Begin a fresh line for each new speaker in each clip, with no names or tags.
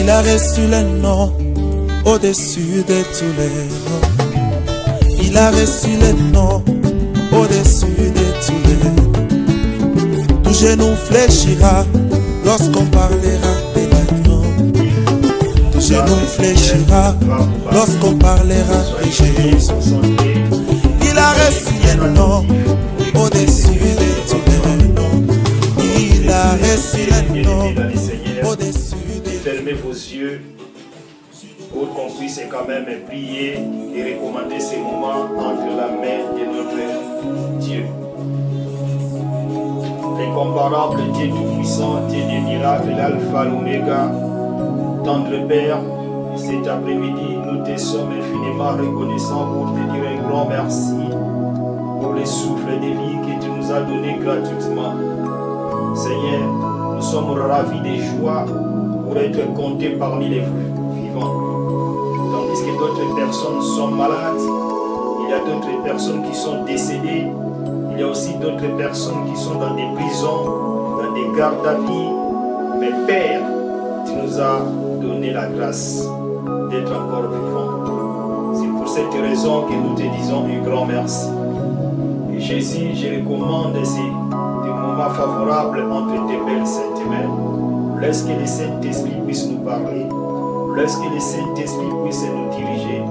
Il a reçu le nom au-dessus de tous les noms. Il a reçu le nom au-dessus de tous les noms. Tout genou fléchira lorsqu'on parlera de l'agneau. Tout genou fléchira lorsqu'on parlera de Jésus. Il a reçu le nom au-dessus de tous les noms. Il a reçu le nom au-dessus de tous les noms.
Fermez vos yeux pour qu'on puisse quand même prier et recommander ces moments entre la main de notre Dieu. L'incomparable Dieu tout-puissant, Dieu des miracles, l'alpha, l'oméga, tendre Père, cet après-midi, nous te sommes infiniment reconnaissants pour te dire un grand merci pour le souffle de vie que tu nous as donné gratuitement. Seigneur, nous sommes ravis de joie pour être comptés parmi les vivants. Tandis que d'autres personnes sont malades, il y a d'autres personnes qui sont décédées, il y a aussi d'autres personnes qui sont dans des prisons, dans des gardes à vie. Mais Père, tu nous as donné la grâce d'être encore vivants. C'est pour cette raison que nous te disons un grand merci. Et Jésus, je recommande ces moments favorables entre tes belles saintes mains. Laisse que le Saint-Esprit puisse nous parler. Laisse que le Saint-Esprit puisse nous diriger.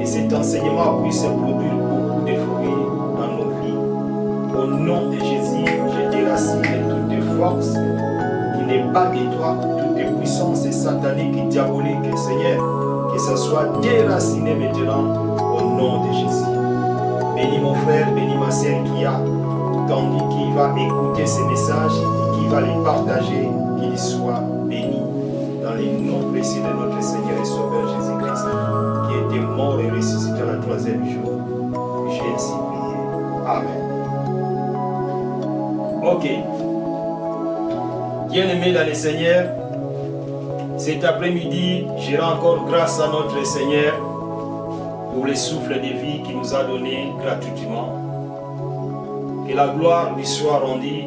Que cet enseignement puisse produire beaucoup de fruits dans nos vies. Au nom de Jésus, je déracine toute force qui n'est pas de toi, toute puissance satanique et diabolique, Seigneur, que ce soit déraciné maintenant au nom de Jésus. Bénis mon frère, bénis ma sœur qui va écouter ces messages et qui va les partager, qu'il soit béni dans les noms précieux de notre Seigneur et Sauveur Jésus-Christ, qui était mort et ressuscité le troisième jour. J'ai ainsi prié. Amen. Ok. Bien-aimés dans le Seigneur, cet après-midi, je rends encore grâce à notre Seigneur pour le souffle de vie qu'il nous a donné gratuitement. Que la gloire lui soit rendue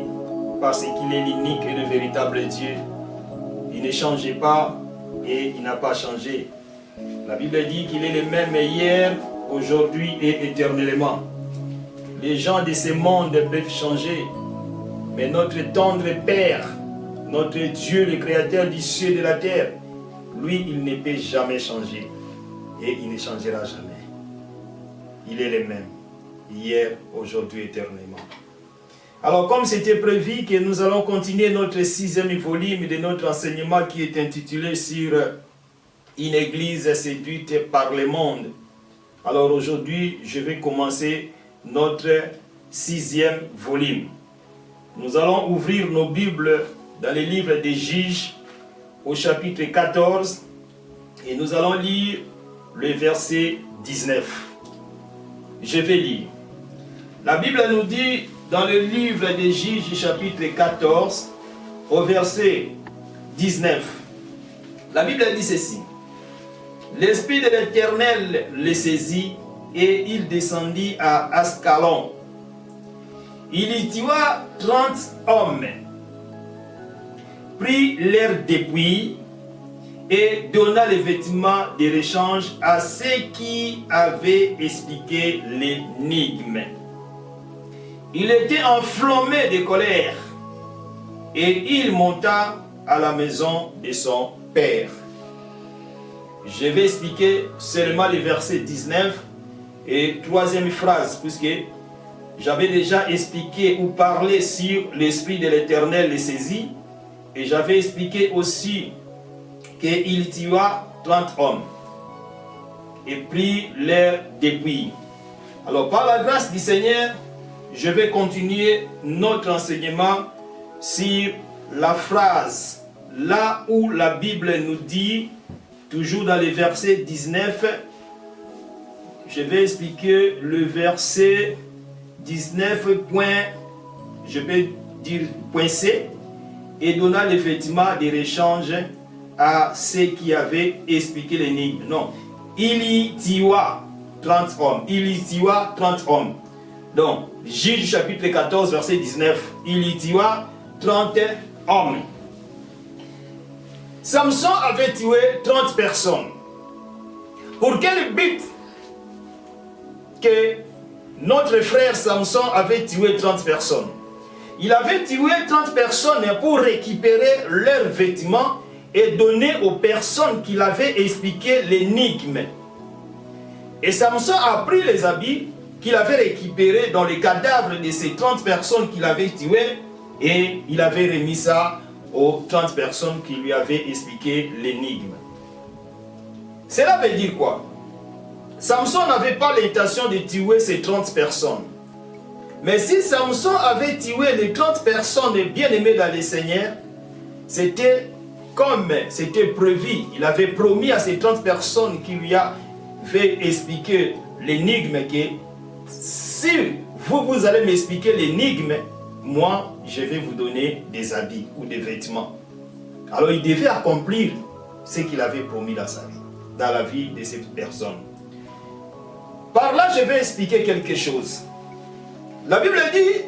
parce qu'il est l'unique et le véritable Dieu. Il ne changeait pas et il n'a pas changé. La Bible dit qu'il est le même hier, aujourd'hui et éternellement. Les gens de ce monde peuvent changer, mais notre tendre Père, notre Dieu, le Créateur du ciel et de la terre, lui, il ne peut jamais changer et il ne changera jamais. Il est le même, hier, aujourd'hui, éternellement. Alors, comme c'était prévu que nous allons continuer notre 6e volume de notre enseignement qui est intitulé sur une église séduite par le monde. Alors aujourd'hui, je vais commencer notre 6e volume. Nous allons ouvrir nos Bibles dans le livre des Juges au chapitre 14 et nous allons lire le verset 19. Je vais lire. La Bible nous dit dans le livre des Juges chapitre 14 au verset 19. La Bible dit ceci. L'Esprit de l'Éternel le saisit et il descendit à Ascalon. Il y tua 30 hommes, prit leurs dépouilles et donna les vêtements de rechange à ceux qui avaient expliqué l'énigme. Il était enflammé de colère et il monta à la maison de son père. Je vais expliquer seulement le verset 19 et troisième phrase, puisque j'avais déjà expliqué ou parlé sur l'Esprit de l'Éternel les saisit et j'avais expliqué aussi qu'il tua 30 hommes et prit leurs dépouilles. Alors par la grâce du Seigneur, je vais continuer notre enseignement sur la phrase là où la Bible nous dit, toujours dans le verset 19, je vais expliquer le verset 19, je peux dire point C, et donna les vêtements de rechange à ceux qui avaient expliqué l'énigme. Non, il y tua 30 hommes. Il y tua 30 hommes. Donc, Juge chapitre 14, verset 19. Il y tua 30 hommes. Samson avait tué 30 personnes. Pour quel but que notre frère Samson avait tué 30 personnes? Il avait tué 30 personnes pour récupérer leurs vêtements et donner aux personnes qui l'avaient expliqué l'énigme. Et Samson a pris les habits qu'il avait récupérés dans les cadavres de ces 30 personnes qu'il avait tuées et il avait remis ça aux 30 personnes qui lui avaient expliqué l'énigme. Cela veut dire quoi? Samson n'avait pas l'intention de tuer ces 30 personnes. Mais si Samson avait tué les 30 personnes bien-aimées dans le Seigneur, c'était comme c'était prévu. Il avait promis à ces 30 personnes qui lui avaient expliqué l'énigme que si vous allez m'expliquer l'énigme, moi je vais vous donner des habits ou des vêtements. Alors il devait accomplir ce qu'il avait promis dans sa vie, dans la vie de cette personne. Par là, je vais expliquer quelque chose. La Bible dit,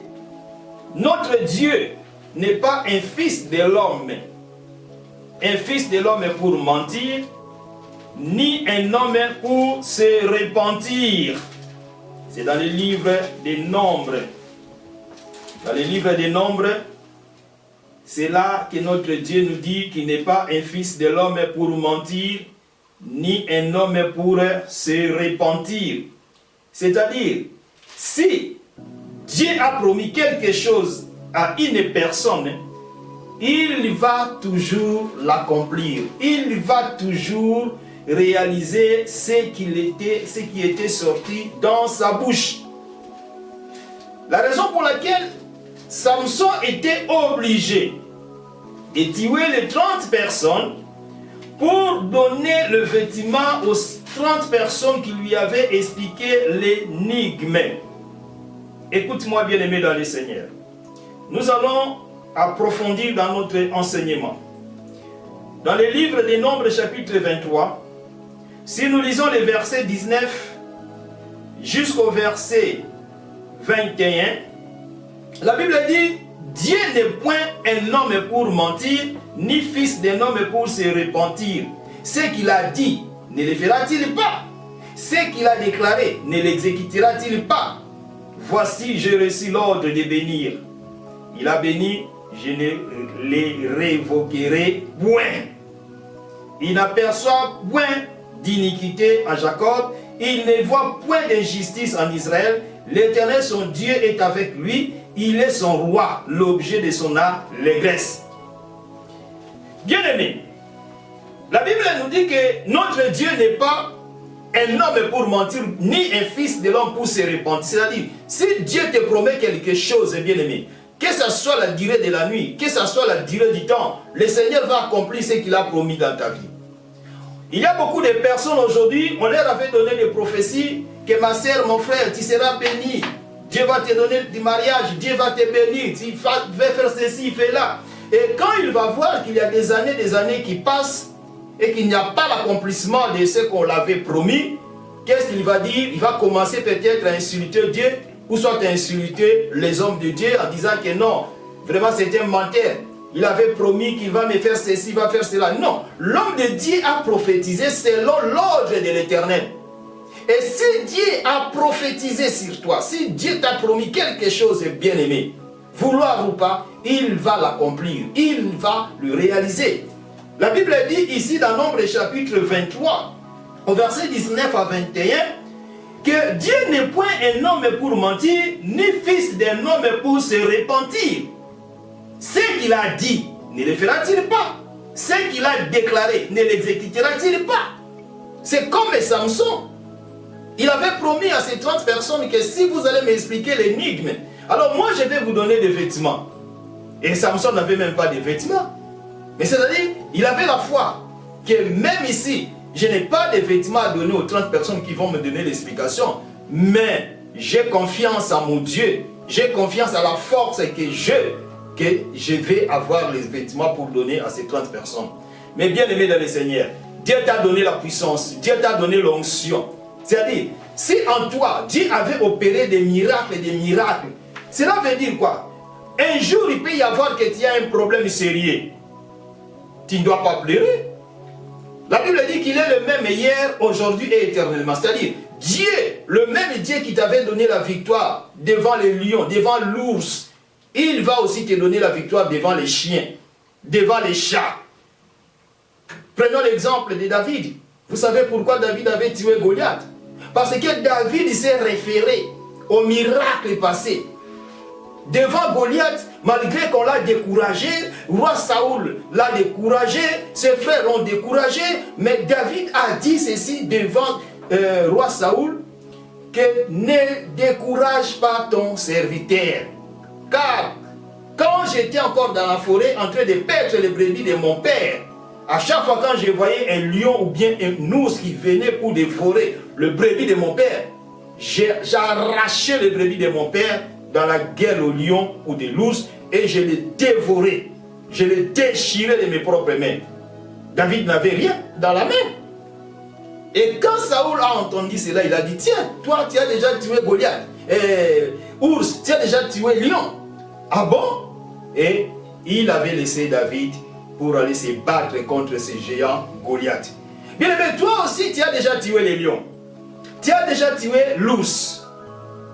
notre Dieu n'est pas un fils de l'homme. Un fils de l'homme pour mentir, ni un homme pour se repentir. C'est dans le livre des Nombres. Dans le livre des Nombres, c'est là que notre Dieu nous dit qu'il n'est pas un fils de l'homme pour mentir, ni un homme pour se repentir. C'est-à-dire, si Dieu a promis quelque chose à une personne, il va toujours l'accomplir. Il va toujours réaliser ce qui était sorti dans sa bouche. La raison pour laquelle Samson était obligé de tuer les 30 personnes pour donner le vêtement aux 30 personnes qui lui avaient expliqué l'énigme. Écoute-moi, bien-aimé dans le Seigneur. Nous allons approfondir dans notre enseignement. Dans le livre des Nombres, chapitre 23, si nous lisons les versets 19 jusqu'au verset 21, la Bible dit, Dieu n'est point un homme pour mentir, ni fils d'un homme pour se repentir. Ce qu'il a dit, ne le fera-t-il pas? Ce qu'il a déclaré, ne l'exécutera-t-il pas? Voici, j'ai reçu l'ordre de bénir. Il a béni, je ne les révoquerai point. Il n'aperçoit point d'iniquité en Jacob, il ne voit point d'injustice en Israël. L'Éternel, son Dieu, est avec lui, il est son roi, l'objet de son allégresse. Bien-aimés, la Bible nous dit que notre Dieu n'est pas un homme pour mentir, ni un fils de l'homme pour se repentir. C'est-à-dire, si Dieu te promet quelque chose, bien-aimé, que ce soit la durée de la nuit, que ce soit la durée du temps, le Seigneur va accomplir ce qu'il a promis dans ta vie. Il y a beaucoup de personnes aujourd'hui, on leur avait donné des prophéties, que ma soeur, mon frère, tu seras béni. Dieu va te donner du mariage, Dieu va te bénir, tu vas faire ceci, fais là. Et quand il va voir qu'il y a des années qui passent et qu'il n'y a pas l'accomplissement de ce qu'on l'avait promis, qu'est-ce qu'il va dire? Il va commencer peut-être à insulter Dieu ou soit à insulter les hommes de Dieu en disant que non, vraiment c'est un menteur. Il avait promis qu'il va me faire ceci, il va faire cela. Non, l'homme de Dieu a prophétisé selon l'ordre de l'Éternel. Et si Dieu a prophétisé sur toi, si Dieu t'a promis quelque chose de bien-aimé, vouloir ou pas, il va l'accomplir, il va le réaliser. La Bible dit ici dans Nombre chapitre 23, au verset 19 à 21, que Dieu n'est point un homme pour mentir, ni fils d'un homme pour se repentir. Ce qu'il a dit, ne le fera-t-il pas? Ce qu'il a déclaré, ne l'exécutera-t-il pas? C'est comme Samson. Il avait promis à ces 30 personnes que si vous allez m'expliquer l'énigme, alors moi je vais vous donner des vêtements. Et Samson n'avait même pas de vêtements. Mais c'est-à-dire, il avait la foi que même ici, je n'ai pas de vêtements à donner aux 30 personnes qui vont me donner l'explication. Mais j'ai confiance en mon Dieu. J'ai confiance à la force que je vais avoir les vêtements pour donner à ces 30 personnes. Mais bien aimé dans le Seigneur, Dieu t'a donné la puissance, Dieu t'a donné l'onction. C'est-à-dire, si en toi, Dieu avait opéré des miracles, cela veut dire quoi? Un jour, il peut y avoir que tu as un problème sérieux. tu ne dois pas pleurer. La Bible dit qu'il est le même hier, aujourd'hui et éternellement. C'est-à-dire, Dieu, le même Dieu qui t'avait donné la victoire devant les lions, devant l'ours, il va aussi te donner la victoire devant les chiens, devant les chats. Prenons l'exemple de David. Vous savez pourquoi David avait tué Goliath? Parce que David s'est référé au miracle passé. Devant Goliath, malgré qu'on l'a découragé, roi Saoul l'a découragé, ses frères l'ont découragé, mais David a dit ceci devant roi Saoul, que ne décourage pas ton serviteur. Car quand j'étais encore dans la forêt en train de paître les brebis de mon père, à chaque fois quand je voyais un lion ou bien un ours qui venait pour dévorer le brebis de mon père, j'arrachais les brebis de mon père dans la gueule au lion ou de l'ours et je les dévorais. Je les déchirais de mes propres mains. David n'avait rien dans la main. Et quand Saoul a entendu cela, il a dit, tiens, toi tu as déjà tué Goliath. Ours, tu as déjà tué lion. Ah bon? Et il avait laissé David pour aller se battre contre ce géant Goliath. Bien aimé, toi aussi tu as déjà tué les lions. Tu as déjà tué l'ours.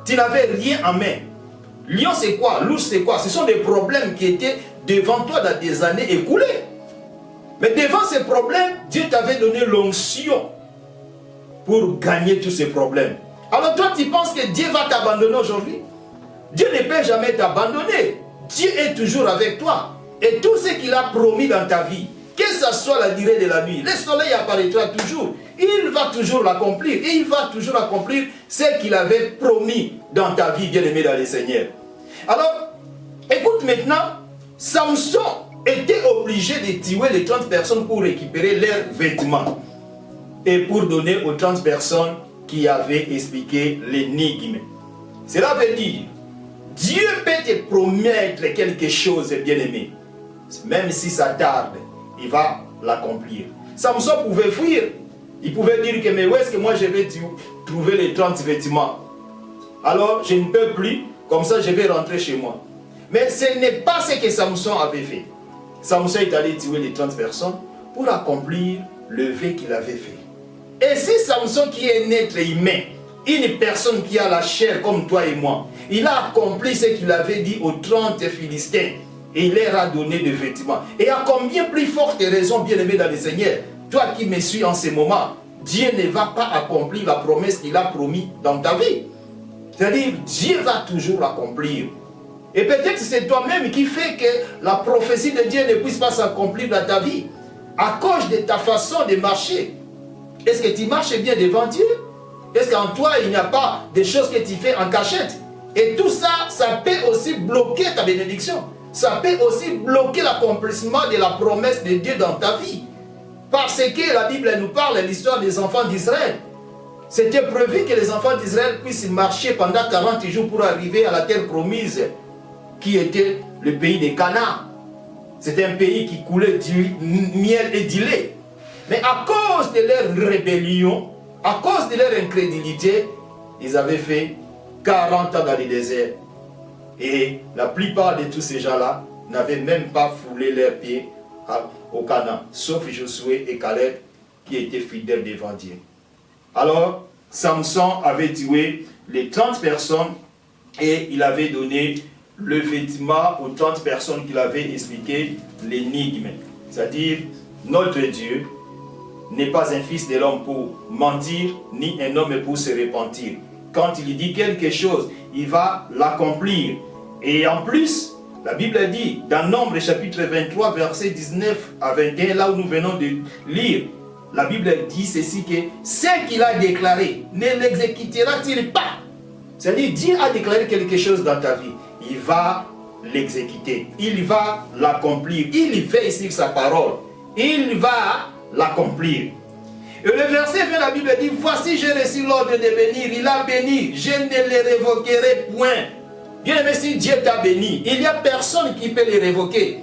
Tu n'avais rien en main. Lion c'est quoi? L'ours c'est quoi? Ce sont des problèmes qui étaient devant toi dans des années écoulées. Mais devant ces problèmes, Dieu t'avait donné l'onction pour gagner tous ces problèmes. Alors toi tu penses que Dieu va t'abandonner aujourd'hui? Dieu ne peut jamais t'abandonner. Dieu est toujours avec toi. Et tout ce qu'il a promis dans ta vie, que ce soit la durée de la nuit, le soleil apparaîtra toujours. Il va toujours l'accomplir. Et il va toujours accomplir ce qu'il avait promis dans ta vie, bien-aimé dans le Seigneur. Alors, écoute maintenant, Samson était obligé de tuer les 30 personnes pour récupérer leurs vêtements. Et pour donner aux 30 personnes qui avaient expliqué l'énigme. Cela veut dire, Dieu peut te promettre quelque chose, bien-aimé. Même si ça tarde, il va l'accomplir. Samson pouvait fuir. Il pouvait dire que, mais où est-ce que moi je vais trouver les 30 vêtements? Alors, je ne peux plus, comme ça je vais rentrer chez moi. Mais ce n'est pas ce que Samson avait fait. Samson est allé tuer les 30 personnes pour accomplir le vœu qu'il avait fait. Et si Samson, qui est un être humain, une personne qui a la chair comme toi et moi, il a accompli ce qu'il avait dit aux 30 Philistins, et il leur a donné des vêtements. Et à combien plus forte raison, bien-aimé dans le Seigneur, toi qui me suis en ce moment, Dieu ne va pas accomplir la promesse qu'il a promis dans ta vie. C'est-à-dire, Dieu va toujours l'accomplir. Et peut-être c'est toi-même qui fait que la prophétie de Dieu ne puisse pas s'accomplir dans ta vie, à cause de ta façon de marcher. Est-ce que tu marches bien devant Dieu? Est-ce qu'en toi, il n'y a pas des choses que tu fais en cachette? Et tout ça, ça peut aussi bloquer ta bénédiction. Ça peut aussi bloquer l'accomplissement de la promesse de Dieu dans ta vie. Parce que la Bible nous parle de l'histoire des enfants d'Israël. C'était prévu que les enfants d'Israël puissent marcher pendant 40 jours pour arriver à la terre promise, qui était le pays de Canaan. C'était un pays qui coulait du miel et du lait. Mais à cause de leur rébellion, à cause de leur incrédulité, ils avaient fait 40 ans dans le désert. Et la plupart de tous ces gens-là n'avaient même pas foulé leurs pieds au Canaan, sauf Josué et Caleb qui étaient fidèles devant Dieu. Alors, Samson avait tué les 30 personnes et il avait donné le vêtement aux 30 personnes qu'il avait expliqué l'énigme. C'est-à-dire, notre Dieu n'est pas un fils de l'homme pour mentir, ni un homme pour se repentir. Quand il dit quelque chose, il va l'accomplir. Et en plus, la Bible dit, dans Nombre chapitre 23, versets 19 à 21, là où nous venons de lire, la Bible dit ceci, que ce qu'il a déclaré, ne l'exécutera-t-il pas? C'est-à-dire, Dieu a déclaré quelque chose dans ta vie, il va l'exécuter, il va l'accomplir, il veille sur sa parole, il va l'accomplir. Et le verset 20, la Bible dit, voici j'ai reçu l'ordre de bénir, il a béni, je ne le révoquerai point. Bien aimé, si Dieu t'a béni, il n'y a personne qui peut le révoquer.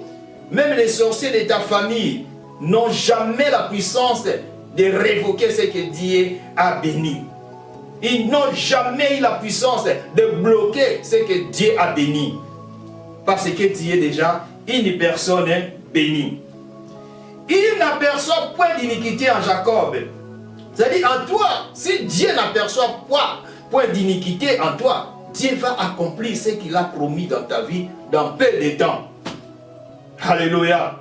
Même les sorciers de ta famille n'ont jamais la puissance de révoquer ce que Dieu a béni. Ils n'ont jamais eu la puissance de bloquer ce que Dieu a béni. Parce que tu es déjà une personne bénie. il n'aperçoit point d'iniquité en Jacob. C'est-à-dire en toi, si Dieu n'aperçoit point d'iniquité en toi, Dieu va accomplir ce qu'il a promis dans ta vie dans peu de temps. Alléluia.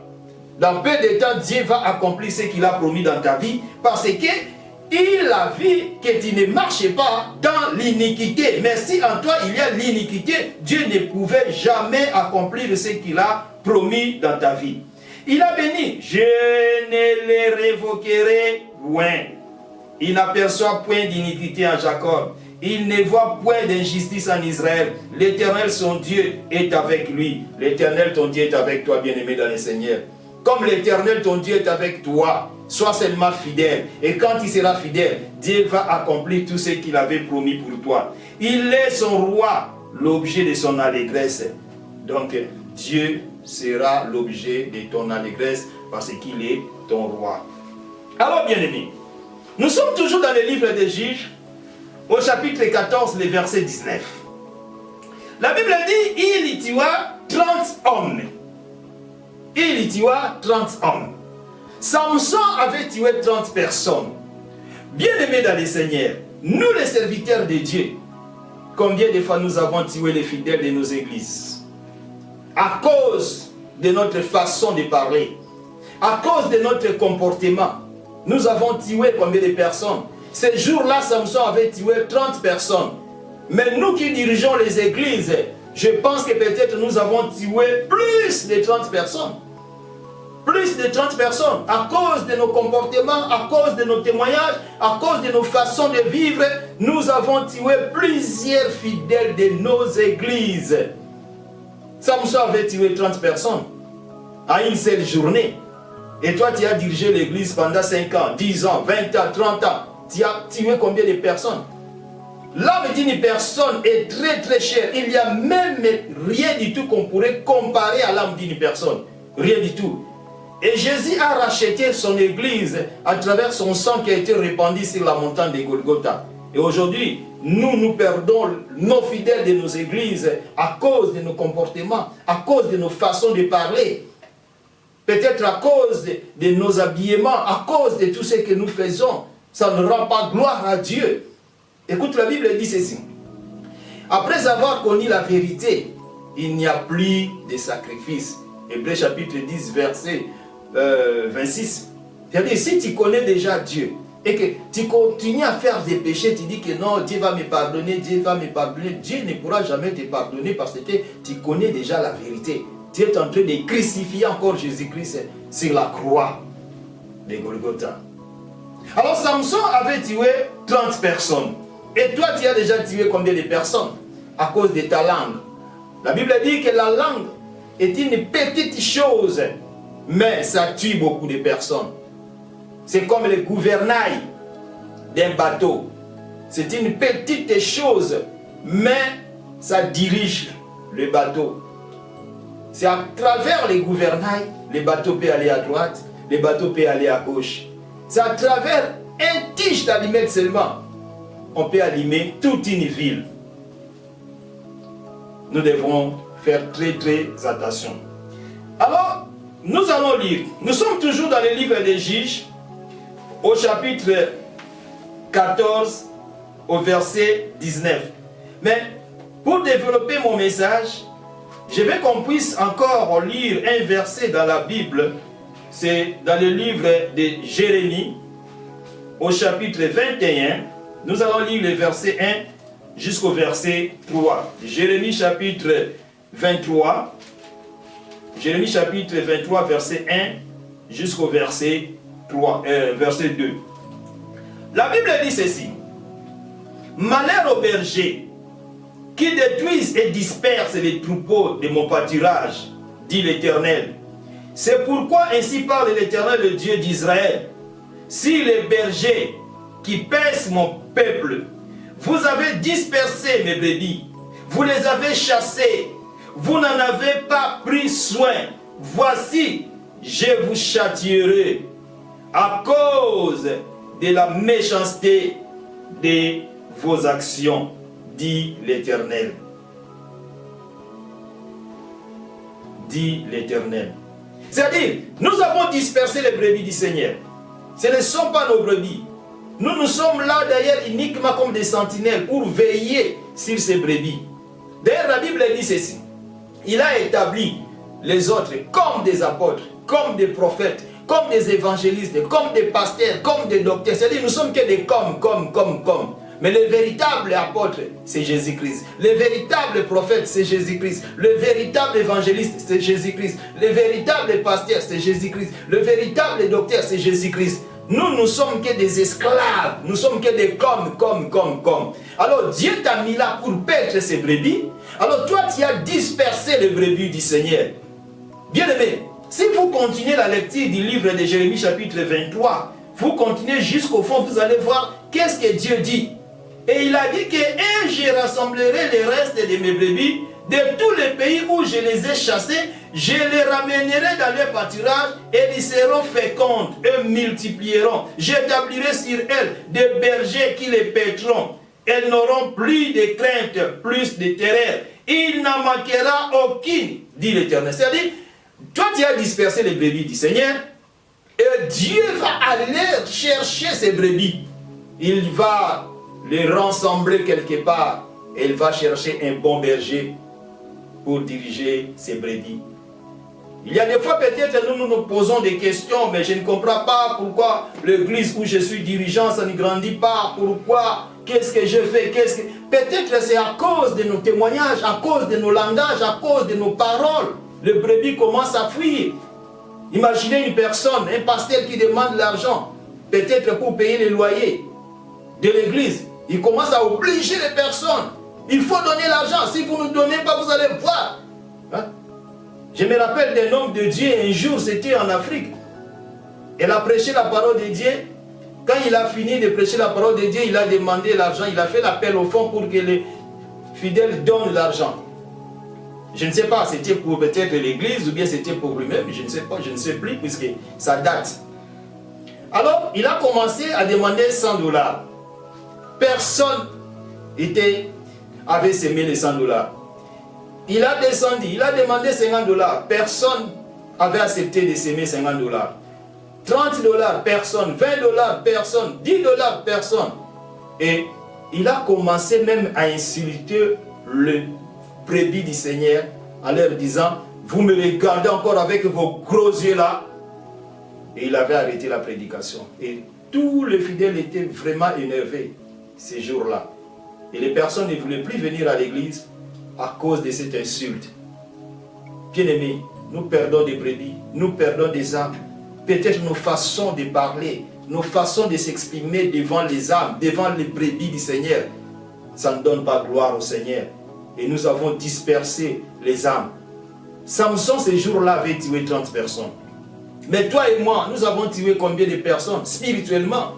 Dans peu de temps, Dieu va accomplir ce qu'il a promis dans ta vie parce que il a vu que tu ne marches pas dans l'iniquité. Mais si en toi il y a l'iniquité, Dieu ne pouvait jamais accomplir ce qu'il a promis dans ta vie. Il a béni, je ne les révoquerai point. Il n'aperçoit point d'iniquité en Jacob. Il ne voit point d'injustice en Israël. L'Éternel, son Dieu, est avec lui. L'Éternel, ton Dieu, est avec toi, bien-aimé dans le Seigneur. Comme l'Éternel, ton Dieu, est avec toi, sois seulement fidèle. Et quand il sera fidèle, Dieu va accomplir tout ce qu'il avait promis pour toi. Il est son roi, l'objet de son allégresse. Donc, Dieu sera l'objet de ton allégresse parce qu'il est ton roi. Alors, bien-aimé, nous sommes toujours dans le livre des Juges, au chapitre 14, le verset 19. La Bible dit, il y tua 30 hommes. Il y tua 30 hommes. Samson avait tué 30 personnes. Bien-aimés dans le Seigneur, nous les serviteurs de Dieu, combien de fois nous avons tué les fidèles de nos églises? À cause de notre façon de parler, à cause de notre comportement, nous avons tué combien de personnes? Ce jour-là, Samson avait tué 30 personnes. Mais nous qui dirigeons les églises, je pense que peut-être nous avons tué plus de 30 personnes. Plus de 30 personnes. À cause de nos comportements, à cause de nos témoignages, à cause de nos façons de vivre, nous avons tué plusieurs fidèles de nos églises. Samson avait tué 30 personnes à une seule journée. Et toi, tu as dirigé l'église pendant 5 ans, 10 ans, 20 ans, 30 ans. Tu as tué combien de personnes? L'âme d'une personne est très très chère. Il n'y a même rien du tout qu'on pourrait comparer à l'âme d'une personne. Rien du tout. Et Jésus a racheté son église à travers son sang qui a été répandu sur la montagne de Golgotha. Et aujourd'hui, nous perdons nos fidèles de nos églises à cause de nos comportements, à cause de nos façons de parler. Peut-être à cause de nos habillements, à cause de tout ce que nous faisons. Ça ne rend pas gloire à Dieu. Écoute, la Bible dit ceci. Après avoir connu la vérité, il n'y a plus de sacrifice. Hébreux chapitre 10, verset 26. C'est-à-dire, si tu connais déjà Dieu et que tu continues à faire des péchés, tu dis que non, Dieu va me pardonner, Dieu va me pardonner. Dieu ne pourra jamais te pardonner parce que tu connais déjà la vérité. Tu es en train de crucifier encore Jésus-Christ sur la croix de Golgotha. Alors Samson avait tué 30 personnes. Et toi, tu as déjà tué combien de personnes? À cause de ta langue. La Bible dit que la langue est une petite chose, mais ça tue beaucoup de personnes. C'est comme le gouvernail d'un bateau. C'est une petite chose, mais ça dirige le bateau. C'est à travers les gouvernails, le bateau peut aller à droite, le bateau peut aller à gauche. C'est à travers un tige d'allumette seulement, on peut allumer toute une ville. Nous devrons faire très très attention. Alors, nous allons lire. Nous sommes toujours dans le livre des Juges, au chapitre 14, au verset 19. Mais pour développer mon message, je veux qu'on puisse encore lire un verset dans la Bible. C'est dans le livre de Jérémie, au chapitre 21. Nous allons lire le verset 1 jusqu'au verset 3. Jérémie chapitre 23. Jérémie chapitre 23, verset 1 jusqu'au verset 3, verset 2. La Bible dit ceci. Malheur aux bergers qui détruisent et dispersent les troupeaux de mon pâturage, dit l'Éternel. C'est pourquoi ainsi parle l'Éternel, le Dieu d'Israël. Si les bergers qui paissent mon peuple, vous avez dispersé mes brebis, vous les avez chassés, vous n'en avez pas pris soin, voici, je vous châtierai à cause de la méchanceté de vos actions, dit l'Éternel. Dit l'Éternel. C'est-à-dire, nous avons dispersé les brebis du Seigneur. Ce ne sont pas nos brebis. Nous sommes là d'ailleurs uniquement comme des sentinelles pour veiller sur ces brebis. D'ailleurs, la Bible dit ceci. Il a établi les autres comme des apôtres, comme des prophètes, comme des évangélistes, comme des pasteurs, comme des docteurs. C'est-à-dire, nous sommes que des comme. Mais le véritable apôtre, c'est Jésus-Christ. Le véritable prophète, c'est Jésus-Christ. Le véritable évangéliste, c'est Jésus-Christ. Le véritable pasteur, c'est Jésus-Christ. Le véritable docteur, c'est Jésus-Christ. Nous ne sommes que des esclaves. Nous sommes que des comme. Alors Dieu t'a mis là pour paître ces brebis. Alors toi, tu as dispersé les brebis du Seigneur. Bien-aimés, si vous continuez la lecture du livre de Jérémie chapitre 23, vous continuez jusqu'au fond, vous allez voir qu'est-ce que Dieu dit. Et il a dit que « Et je rassemblerai les restes de mes brebis de tous les pays où je les ai chassés, je les ramènerai dans leur pâturage et ils seront fécondes et multiplieront. J'établirai sur elles des bergers qui les paîtront. Elles n'auront plus de crainte, plus de terreur. Il n'en manquera aucune, dit l'Éternel. » C'est-à-dire, toi tu as dispersé les brebis du Seigneur et Dieu va aller chercher ces brebis. Il va les rassembler quelque part et il va chercher un bon berger pour diriger ses brebis. Il y a des fois peut-être nous posons des questions, mais je ne comprends pas pourquoi l'église où je suis dirigeant, ça ne grandit pas, pourquoi, qu'est-ce que je fais, peut-être c'est à cause de nos témoignages, à cause de nos langages, à cause de nos paroles. Le brebis commence à fuir. Imaginez une personne, un pasteur qui demande l'argent, peut-être pour payer les loyers de l'église. Il commence à obliger les personnes. Il faut donner l'argent. Si vous ne donnez pas, vous allez voir. Hein? Je me rappelle d'un homme de Dieu, un jour, c'était en Afrique. Il a prêché la parole de Dieu. Quand il a fini de prêcher la parole de Dieu, il a demandé l'argent. Il a fait l'appel au fond pour que les fidèles donnent l'argent. Je ne sais pas, c'était pour peut-être l'église ou bien c'était pour lui-même. Je ne sais pas, je ne sais plus puisque ça date. Alors, il a commencé à demander $100. Personne avait semé les $100. Il a descendu, il a demandé $50. Personne avait accepté de semer $50. $30, personne. $20, personne. $10, personne. Et il a commencé même à insulter le brebis du Seigneur en leur disant, vous me regardez encore avec vos gros yeux là. Et il avait arrêté la prédication. Et tous les fidèles étaient vraiment énervés ces jours-là. Et les personnes ne voulaient plus venir à l'église à cause de cette insulte. Bien-aimés, nous perdons des brebis, nous perdons des âmes. Peut-être nos façons de parler, nos façons de s'exprimer devant les âmes, devant les brebis du Seigneur, ça ne donne pas gloire au Seigneur. Et nous avons dispersé les âmes. Samson, ces jours-là, avait tué 30 personnes. Mais toi et moi, nous avons tué combien de personnes spirituellement?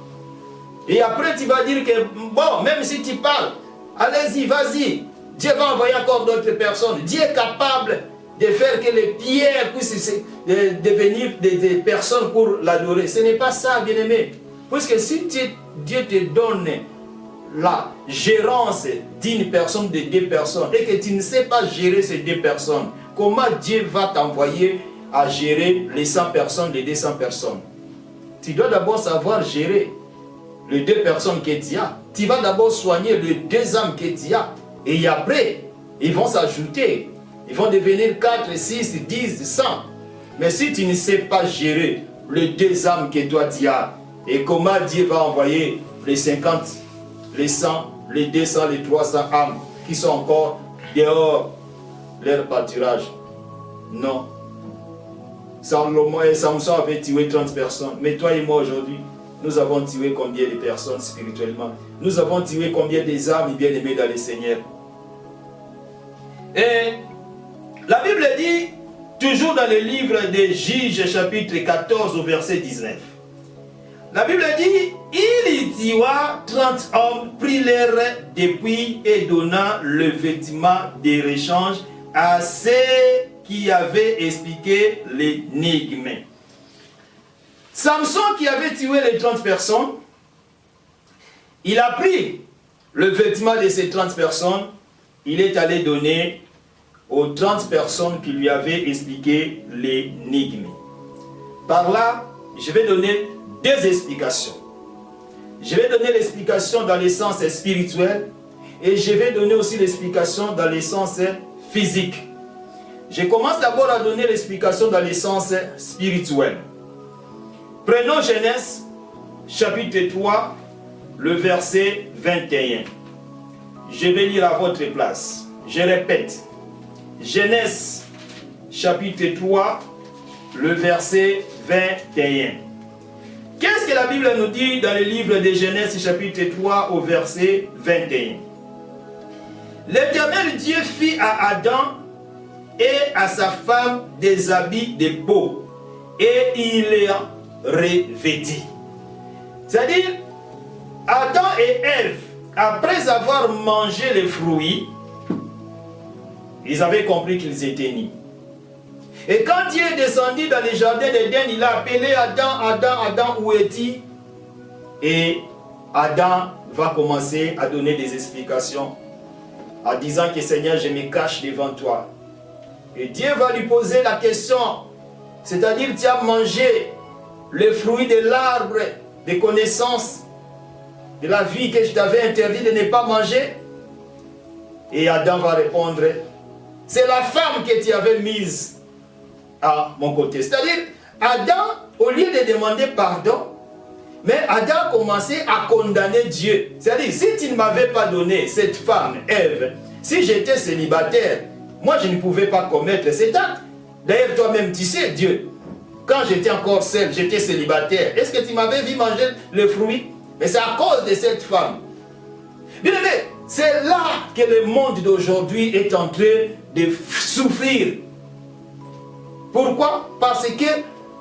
Et après, tu vas dire que, bon, même si tu parles, allez-y, vas-y. Dieu va envoyer encore d'autres personnes. Dieu est capable de faire que les pierres puissent devenir des personnes pour l'adorer. Ce n'est pas ça, bien-aimé. Puisque si Dieu te donne la gérance d'une personne, de 2 personnes, et que tu ne sais pas gérer ces 2 personnes, comment Dieu va t'envoyer à gérer les 100 personnes, les 200 personnes? Tu dois d'abord savoir gérer les 2 personnes que tu as. Tu vas d'abord soigner les 2 âmes que tu as. Et après, ils vont s'ajouter. Ils vont devenir 4, 6, 10, 100. Mais si tu ne sais pas gérer les 2 âmes que toi tu as, et comment Dieu va envoyer les 50, les 100, les 200, les 300 âmes qui sont encore dehors leur pâturage? Non. Samson avait tué 30 personnes. Mais toi et moi aujourd'hui, nous avons tué combien de personnes spirituellement? Nous avons tué combien des âmes bien-aimées dans le Seigneur? Et la Bible dit, toujours dans le livre des Juges, chapitre 14, au verset 19. La Bible dit, il y tua 30 hommes, prit leur dépouille et donna le vêtement de rechange à ceux qui avaient expliqué l'énigme. Samson qui avait tué les 30 personnes, il a pris le vêtement de ces 30 personnes, il est allé donner aux 30 personnes qui lui avaient expliqué l'énigme. Par là, je vais donner deux explications. Je vais donner l'explication dans le sens spirituel et je vais donner aussi l'explication dans le sens physique. Je commence d'abord à donner l'explication dans le sens spirituel. Prenons Genèse, chapitre 3, le verset 21. Je vais lire à votre place. Je répète. Genèse, chapitre 3, le verset 21. Qu'est-ce que la Bible nous dit dans le livre de Genèse, chapitre 3, au verset 21? L'Éternel Dieu fit à Adam et à sa femme des habits de peau, et il les revêtit. C'est-à-dire, Adam et Ève, après avoir mangé les fruits, ils avaient compris qu'ils étaient nus. Et quand Dieu est descendu dans le jardin d'Éden, il a appelé Adam, Adam, Adam, où es-tu? Et Adam va commencer à donner des explications en disant que Seigneur, je me cache devant toi. Et Dieu va lui poser la question, c'est-à-dire tu as mangé le fruit de l'arbre de connaissance de la vie que je t'avais interdit de ne pas manger? Et Adam va répondre, c'est la femme que tu avais mise à mon côté. C'est-à-dire, Adam, au lieu de demander pardon, mais Adam a commencé à condamner Dieu. C'est-à-dire, si tu ne m'avais pas donné cette femme, Ève, si j'étais célibataire, moi je ne pouvais pas commettre cet acte. D'ailleurs, toi-même, tu sais, Dieu, quand j'étais encore seul, j'étais célibataire, est-ce que tu m'avais vu manger le fruit? Mais c'est à cause de cette femme. Bien aimé, c'est là que le monde d'aujourd'hui est en train de souffrir. Pourquoi? Parce que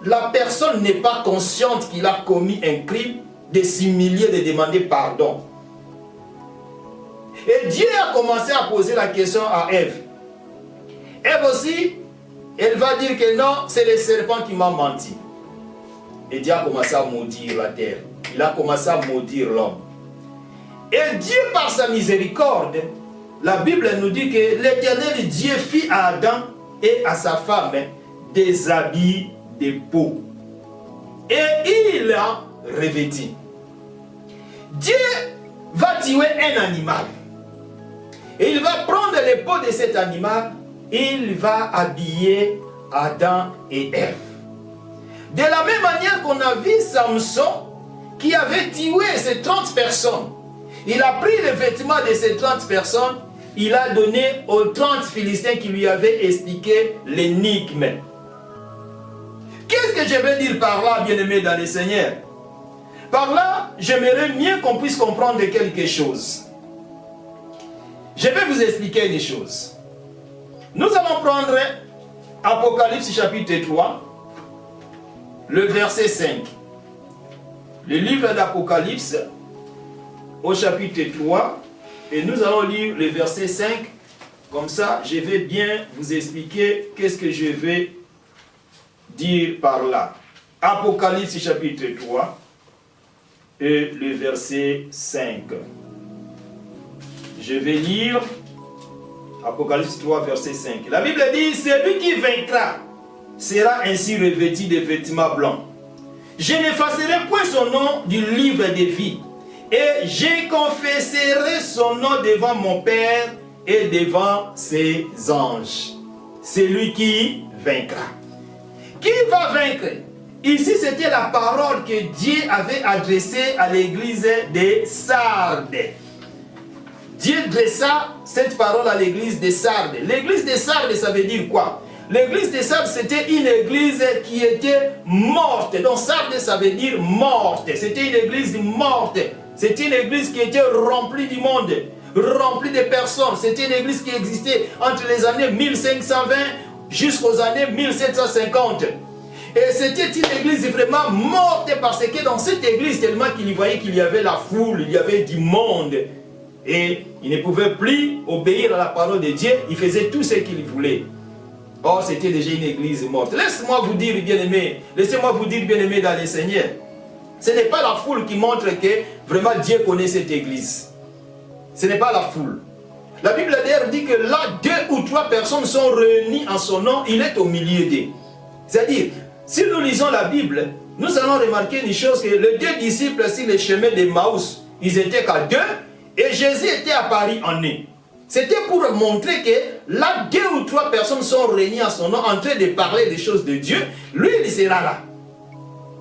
la personne n'est pas consciente qu'il a commis un crime, de s'humilier, de demander pardon. Et Dieu a commencé à poser la question à Ève. Ève aussi, elle va dire que non, c'est le serpent qui m'a menti. Et Dieu a commencé à maudire la terre. Il a commencé à maudire l'homme. Et Dieu, par sa miséricorde, la Bible nous dit que l'Éternel Dieu fit à Adam et à sa femme des habits de peau. Et il a revêti. Dieu va tuer un animal. Et il va prendre les peaux de cet animal et il va habiller Adam et Ève. De la même manière qu'on a vu Samson qui avait tué ces 30 personnes. Il a pris les vêtements de ces 30 personnes, il a donné aux 30 Philistins qui lui avaient expliqué l'énigme. Qu'est-ce que je veux dire par là, bien-aimés dans le Seigneur? Par là, j'aimerais mieux qu'on puisse comprendre quelque chose. Je vais vous expliquer une chose. Nous allons prendre Apocalypse chapitre 3, le verset 5. Le livre d'Apocalypse au chapitre 3, et nous allons lire le verset 5. Comme ça, je vais bien vous expliquer qu'est-ce que je vais dire par là. Apocalypse chapitre 3 et le verset 5. Je vais lire Apocalypse 3 verset 5. La Bible dit, celui qui vaincra sera ainsi revêtu de vêtements blancs. Je n'effacerai point son nom du livre de vie, et je confesserai son nom devant mon Père et devant ses anges. Celui qui vaincra. Qui va vaincre? Ici, c'était la parole que Dieu avait adressée à l'église de Sardes. Dieu dressa cette parole à l'église de Sardes. L'église de Sardes, ça veut dire quoi? L'église de Sardes, c'était une église qui était morte. Donc Sardes, ça veut dire morte. C'était une église morte. C'était une église qui était remplie du monde, remplie de personnes. C'était une église qui existait entre les années 1520 jusqu'aux années 1750. Et c'était une église vraiment morte parce que dans cette église, tellement qu'il voyait qu'il y avait la foule, il y avait du monde. Et il ne pouvait plus obéir à la parole de Dieu, il faisait tout ce qu'il voulait. Or, c'était déjà une église morte. Laissez-moi vous dire, bien-aimés, laissez-moi vous dire, bien-aimés dans le Seigneur, ce n'est pas la foule qui montre que vraiment Dieu connaît cette église. Ce n'est pas la foule. La Bible d'ailleurs dit que là, 2 ou 3 personnes sont réunies en son nom, il est au milieu d'eux. C'est-à-dire, si nous lisons la Bible, nous allons remarquer une chose, que les 2 disciples sur le chemin d'Emmaüs, ils étaient qu'à 2, et Jésus était apparu en eux. C'était pour montrer que là, 2 ou 3 personnes sont réunies en son nom, en train de parler des choses de Dieu, lui, il sera là.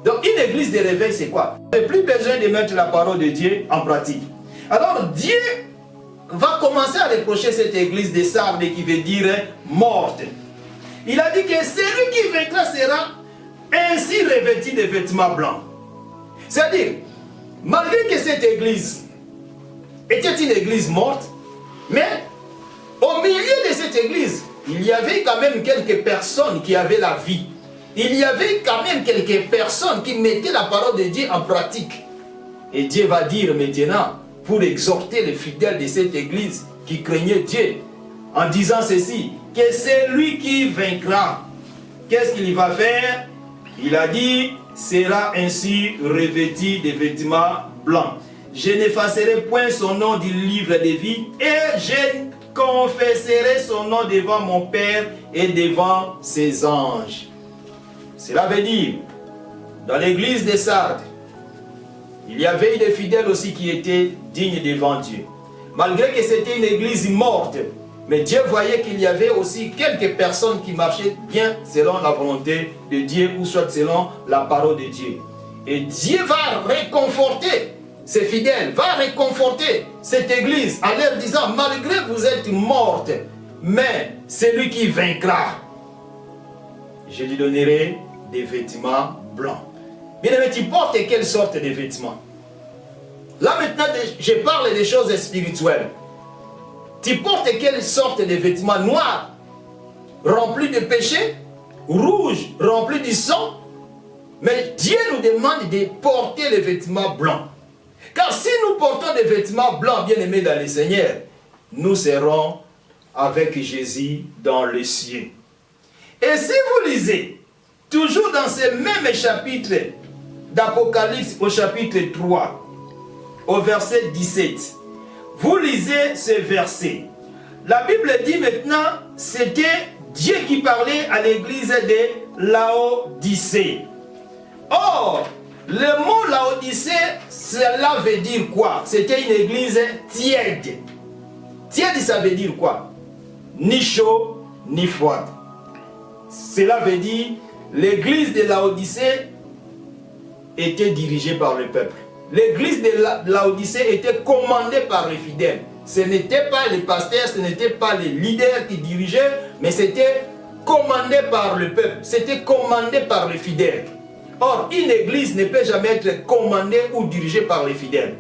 Donc, une église de réveil, c'est quoi? Il n'y a plus besoin de mettre la parole de Dieu en pratique. Alors, Dieu va commencer à reprocher cette église de Sardes qui veut dire morte. Il a dit que celui qui vaincra sera ainsi revêtu de vêtements blancs. C'est-à-dire, malgré que cette église était une église morte, mais au milieu de cette église, il y avait quand même quelques personnes qui avaient la vie. Il y avait quand même quelques personnes qui mettaient la parole de Dieu en pratique. Et Dieu va dire maintenant, pour exhorter les fidèles de cette église qui craignaient Dieu, en disant ceci, que c'est lui qui vaincra. Qu'est-ce qu'il va faire? Il a dit, sera ainsi revêtu de vêtements blancs. Je n'effacerai point son nom du livre de vie, et je confesserai son nom devant mon Père et devant ses anges. Cela veut dire, dans l'église de Sardes, il y avait des fidèles aussi qui étaient dignes devant Dieu. Malgré que c'était une église morte, mais Dieu voyait qu'il y avait aussi quelques personnes qui marchaient bien selon la volonté de Dieu, ou soit selon la parole de Dieu. Et Dieu va réconforter ces fidèles, va réconforter cette église en leur disant, malgré que vous êtes mortes, mais celui qui vaincra, je lui donnerai des vêtements blancs. Bien aimé, tu portes quelle sorte de vêtements? Là maintenant, je parle des choses spirituelles. Tu portes quelle sorte de vêtements? Noirs, remplis de péché, rouges, remplis du sang. Mais Dieu nous demande de porter les vêtements blancs. Car si nous portons des vêtements blancs, bien aimés dans le Seigneur, nous serons avec Jésus dans les cieux. Et si vous lisez, toujours dans ce même chapitre d'Apocalypse, au chapitre 3, au verset 17, vous lisez ce verset. La Bible dit maintenant, c'était Dieu qui parlait à l'église de Laodicée. Or, le mot Laodicée, cela veut dire quoi? C'était une église tiède. Tiède, ça veut dire quoi? Ni chaud, ni froide. Cela veut dire, l'église de Laodicée était dirigée par le peuple. L'église de Laodicée était commandée par les fidèles. Ce n'était pas les pasteurs, ce n'était pas les leaders qui dirigeaient, mais c'était commandé par le peuple. C'était commandé par les fidèles. Or, une église ne peut jamais être commandée ou dirigée par les fidèles.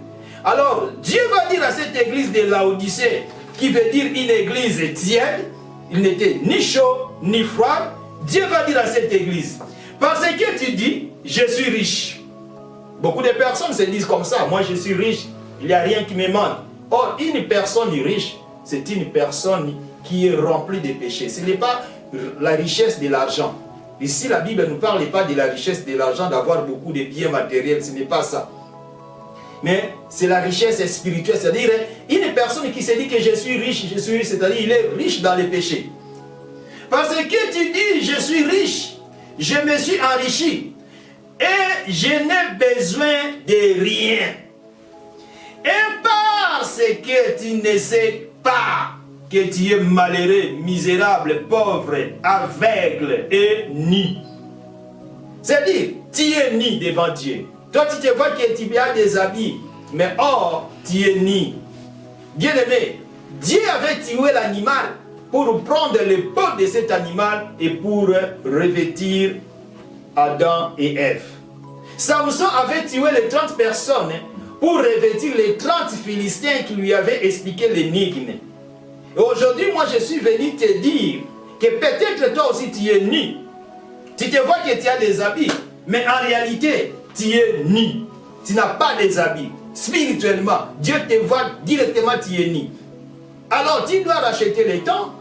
Alors, Dieu va dire à cette église de Laodicée, qui veut dire une église tiède, il n'était ni chaud, ni froid. Dieu va dire à cette église, parce que tu dis, je suis riche. Beaucoup de personnes se disent comme ça, moi je suis riche, il n'y a rien qui me manque. Or, une personne riche, c'est une personne qui est remplie de péchés. Ce n'est pas la richesse de l'argent. Ici, la Bible ne nous parle pas de la richesse de l'argent, d'avoir beaucoup de biens matériels, ce n'est pas ça. Mais c'est la richesse spirituelle, c'est-à-dire une personne qui se dit que je suis riche, c'est-à-dire il est riche dans les péchés. Parce que tu dis, je suis riche, je me suis enrichi, et je n'ai besoin de rien. Et parce que tu ne sais pas que tu es malheureux, misérable, pauvre, aveugle et nu. C'est-à-dire, tu es nu devant Dieu. Toi, tu te vois que tu as des habits, mais or, tu es nu. Bien aimé, Dieu avait tué l'animal pour prendre le peau de cet animal et pour revêtir Adam et Ève. Samson avait tué les 30 personnes pour revêtir les 30 Philistins qui lui avaient expliqué l'énigme. Et aujourd'hui, moi, je suis venu te dire que peut-être toi aussi tu es nu. Tu te vois que tu as des habits, mais en réalité, tu es nu. Tu n'as pas des habits. Spirituellement, Dieu te voit directement, tu es nu. Alors, tu dois racheter les temps.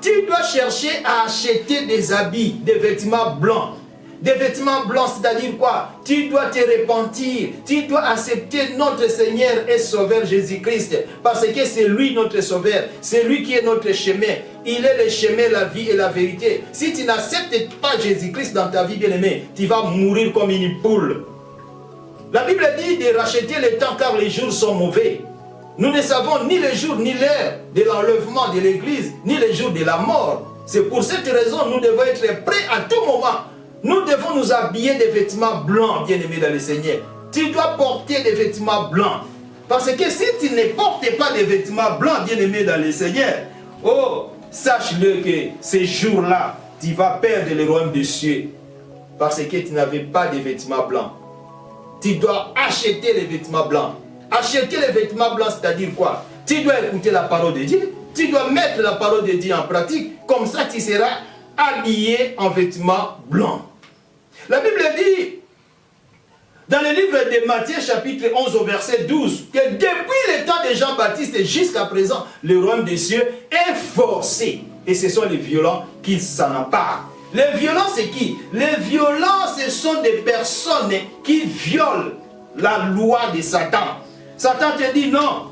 Tu dois chercher à acheter des habits, des vêtements blancs, Des vêtements blancs, c'est-à-dire quoi? Tu dois te repentir, tu dois accepter notre Seigneur et Sauveur Jésus-Christ, parce que c'est lui notre Sauveur, c'est lui qui est notre chemin. Il est le chemin, la vie et la vérité. Si tu n'acceptes pas Jésus-Christ dans ta vie, bien-aimé, tu vas mourir comme une poule. La Bible dit de racheter le temps car les jours sont mauvais. Nous ne savons ni le jour ni l'heure de l'enlèvement de l'Église, ni le jour de la mort. C'est pour cette raison nous devons être prêts à tout moment. Nous devons nous habiller des vêtements blancs, bien-aimés dans le Seigneur. Tu dois porter des vêtements blancs. Parce que si tu ne portes pas des vêtements blancs, bien-aimés dans le Seigneur, oh, sache-le que ces jours-là, tu vas perdre le royaume des cieux. Parce que tu n'avais pas de vêtements blancs. Tu dois acheter les vêtements blancs. Acheter les vêtements blancs, c'est-à-dire quoi? Tu dois écouter la parole de Dieu. Tu dois mettre la parole de Dieu en pratique. Comme ça, tu seras habillé en vêtements blancs. La Bible dit, dans le livre de Matthieu, chapitre 11, au verset 12, que depuis le temps de Jean-Baptiste jusqu'à présent, le royaume des cieux est forcé. Et ce sont les violents qui s'en emparent. Les violents, c'est qui? Les violents, ce sont des personnes qui violent la loi de Satan. Satan te dit non,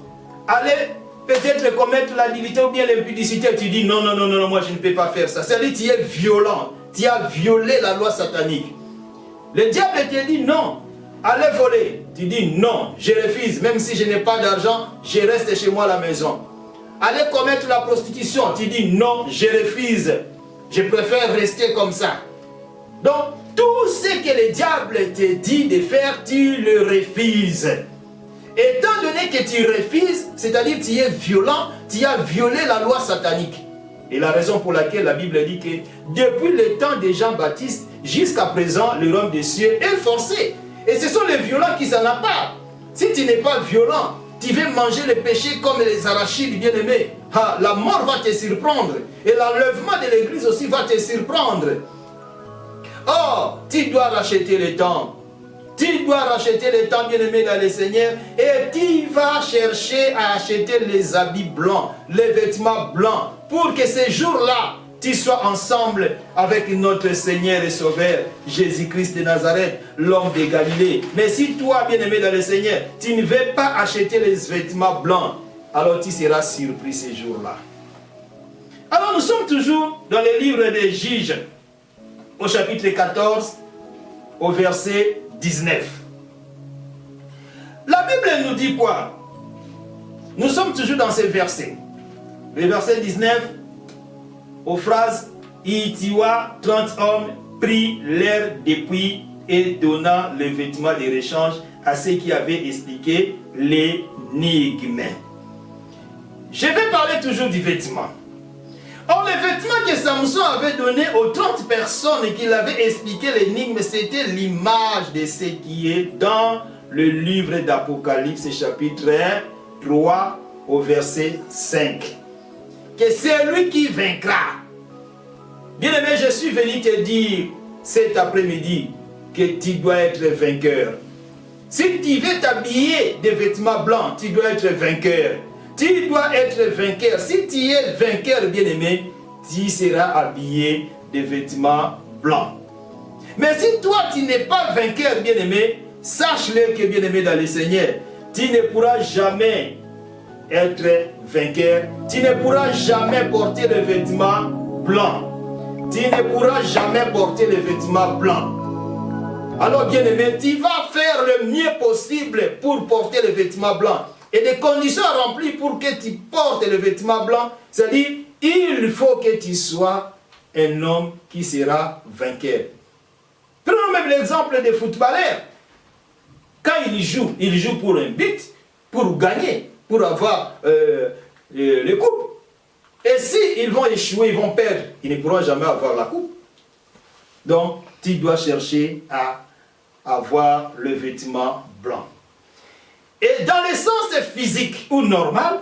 allez peut-être commettre la divinité ou bien l'impudicité. Tu dis non, non, non, non, moi je ne peux pas faire ça. C'est-à-dire que tu es violent, tu as violé la loi satanique. Le diable te dit non, allez voler. Tu dis non, je refuse, même si je n'ai pas d'argent, je reste chez moi à la maison. Allez commettre la prostitution. Tu dis non, je refuse, je préfère rester comme ça. Donc, tout ce que le diable te dit de faire, tu le refuses. Étant donné que tu refuses, c'est-à-dire que tu es violent, tu as violé la loi satanique. Et la raison pour laquelle la Bible dit que depuis le temps de Jean-Baptiste jusqu'à présent, le royaume des cieux est forcé. Et ce sont les violents qui s'en emparent. Si tu n'es pas violent, tu veux manger le péché comme les arachides bien-aimés. La mort va te surprendre. Et l'enlèvement de l'église aussi va te surprendre. Or, tu dois racheter le temps. Tu dois racheter le temps, bien-aimé dans le Seigneur, et tu vas chercher à acheter les habits blancs, les vêtements blancs, pour que ces jours-là, tu sois ensemble avec notre Seigneur et Sauveur, Jésus-Christ de Nazareth, l'homme de Galilée. Mais si toi, bien-aimé dans le Seigneur, tu ne veux pas acheter les vêtements blancs, alors tu seras surpris ces jours-là. Alors nous sommes toujours dans le livre des Juges, au chapitre 14, au verset 19. La Bible nous dit quoi? Nous sommes toujours dans ces versets. Le verset 19, aux phrases « Itiwa, 30 hommes, prit l'air depuis et donna le vêtement de rechange à ceux qui avaient expliqué l'énigme. » Je vais parler toujours du vêtement. Or, le vêtement que Samson avait donné aux 30 personnes qui l'avaient expliqué l'énigme, c'était l'image de ce qui est dans le livre d'Apocalypse, chapitre 3, au verset 5. Que c'est lui qui vaincra. Bien-aimé, je suis venu te dire cet après-midi que tu dois être vainqueur. Si tu veux t'habiller de vêtements blancs, tu dois être vainqueur. Tu dois être vainqueur. Si tu es vainqueur, bien-aimé, tu seras habillé de vêtements blancs. Mais si toi, tu n'es pas vainqueur, bien-aimé, sache-le que, bien-aimé dans le Seigneur, tu ne pourras jamais être vainqueur. Tu ne pourras jamais porter le vêtement blanc. Tu ne pourras jamais porter le vêtement blanc. Alors, bien-aimé, tu vas faire le mieux possible pour porter le vêtement blanc. Et des conditions remplies pour que tu portes le vêtement blanc, c'est-à-dire, il faut que tu sois un homme qui sera vainqueur. Prenons même l'exemple des footballeurs. Quand ils jouent pour un but, pour gagner, pour avoir les coupes. Et s'ils vont échouer, ils vont perdre, ils ne pourront jamais avoir la coupe. Donc, tu dois chercher à avoir le vêtement blanc. Et dans le sens physique ou normal,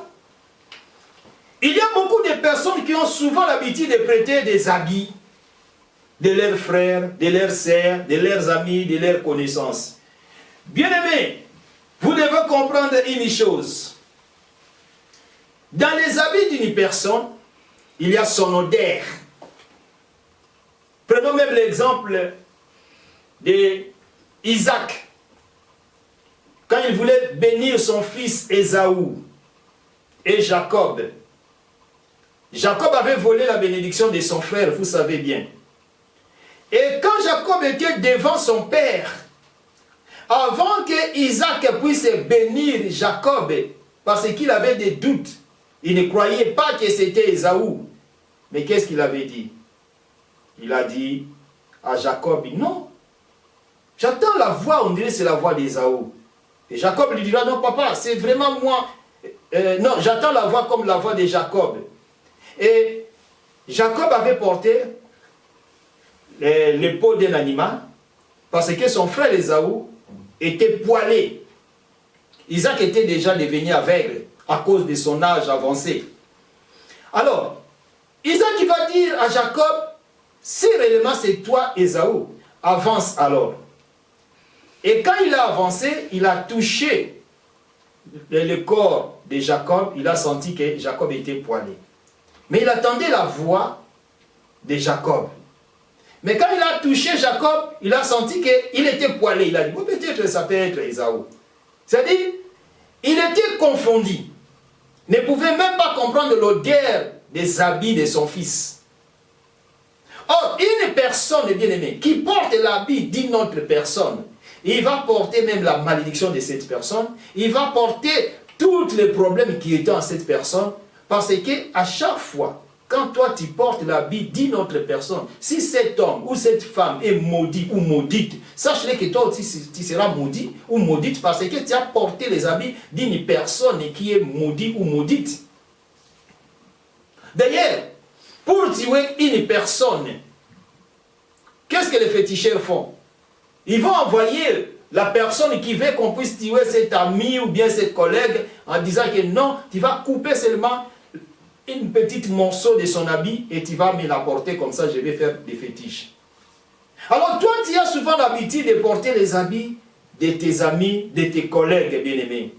il y a beaucoup de personnes qui ont souvent l'habitude de prêter des habits de leurs frères, de leurs sœurs, de leurs amis, de leurs connaissances. Bien-aimés, vous devez comprendre une chose. Dans les habits d'une personne, il y a son odeur. Prenons même l'exemple d'Isaac, quand il voulait bénir son fils Ésaü et Jacob, Jacob avait volé la bénédiction de son frère, vous savez bien. Et quand Jacob était devant son père, avant que Isaac puisse bénir Jacob, parce qu'il avait des doutes, il ne croyait pas que c'était Ésaü. Mais qu'est-ce qu'il avait dit? Il a dit à Jacob, non, j'entends la voix, on dirait que c'est la voix d'Ésaü. Et Jacob lui dira, non papa, c'est vraiment moi. Non, j'entends la voix comme la voix de Jacob. Et Jacob avait porté les peaux d'un animal, parce que son frère Ésaü était poilé. Isaac était déjà devenu aveugle à cause de son âge avancé. Alors, Isaac va dire à Jacob, si réellement c'est toi Ésaü, avance alors. Et quand il a avancé, il a touché le corps de Jacob, il a senti que Jacob était poilé. Mais il attendait la voix de Jacob. Mais quand il a touché Jacob, il a senti qu'il était poilé. Il a dit, bon, peut-être ça peut être Ésaü. C'est-à-dire, il était confondu. Ne pouvait même pas comprendre l'odeur des habits de son fils. Or, une personne, bien aimée, qui porte l'habit d'une autre personne, il va porter même la malédiction de cette personne, il va porter tous les problèmes qui étaient en cette personne, parce que à chaque fois, quand toi tu portes l'habit d'une autre personne, si cet homme ou cette femme est maudit ou maudite, sache-le que toi aussi tu seras maudit ou maudite parce que tu as porté les habits d'une personne qui est maudite ou maudite. D'ailleurs, pour tuer une personne, qu'est-ce que les féticheurs font? Ils vont envoyer la personne qui veut qu'on puisse tuer cet ami ou bien cette collègue en disant que non, tu vas couper seulement une petite morceau de son habit et tu vas me l'apporter comme ça, je vais faire des fétiches. Alors toi, tu as souvent l'habitude de porter les habits de tes amis, de tes collègues bien-aimés.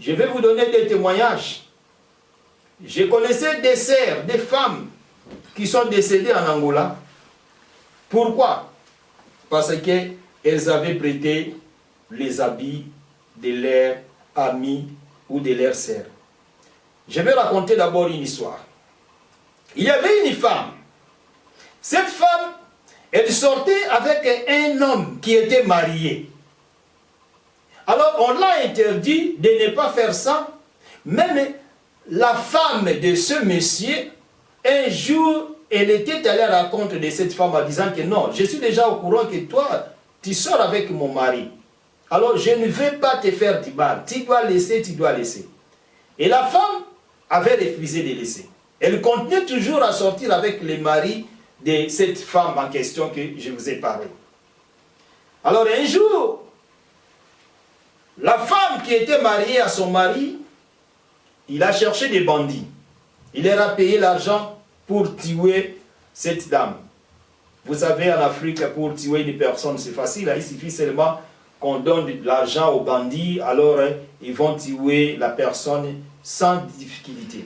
Je vais vous donner des témoignages. Je connaissais des sœurs, des femmes qui sont décédées en Angola. Pourquoi? Parce qu'elles avaient prêté les habits de leurs amis ou de leurs sœurs. Je vais raconter d'abord une histoire. Il y avait une femme. Cette femme, elle sortait avec un homme qui était marié. Alors on l'a interdit de ne pas faire ça. Même la femme de ce monsieur, un jour, elle était allée à la rencontre de cette femme en disant que non, je suis déjà au courant que toi, tu sors avec mon mari. Alors je ne vais pas te faire du mal. Tu dois laisser, tu dois laisser. Et la femme avait refusé de laisser. Elle continuait toujours à sortir avec le mari de cette femme en question que je vous ai parlé. Alors un jour, la femme qui était mariée à son mari, il a cherché des bandits. Il leur a payé l'argent pour tuer cette dame. Vous savez, en Afrique, pour tuer une personne, c'est facile. Il suffit seulement qu'on donne de l'argent aux bandits, alors ils vont tuer la personne sans difficulté.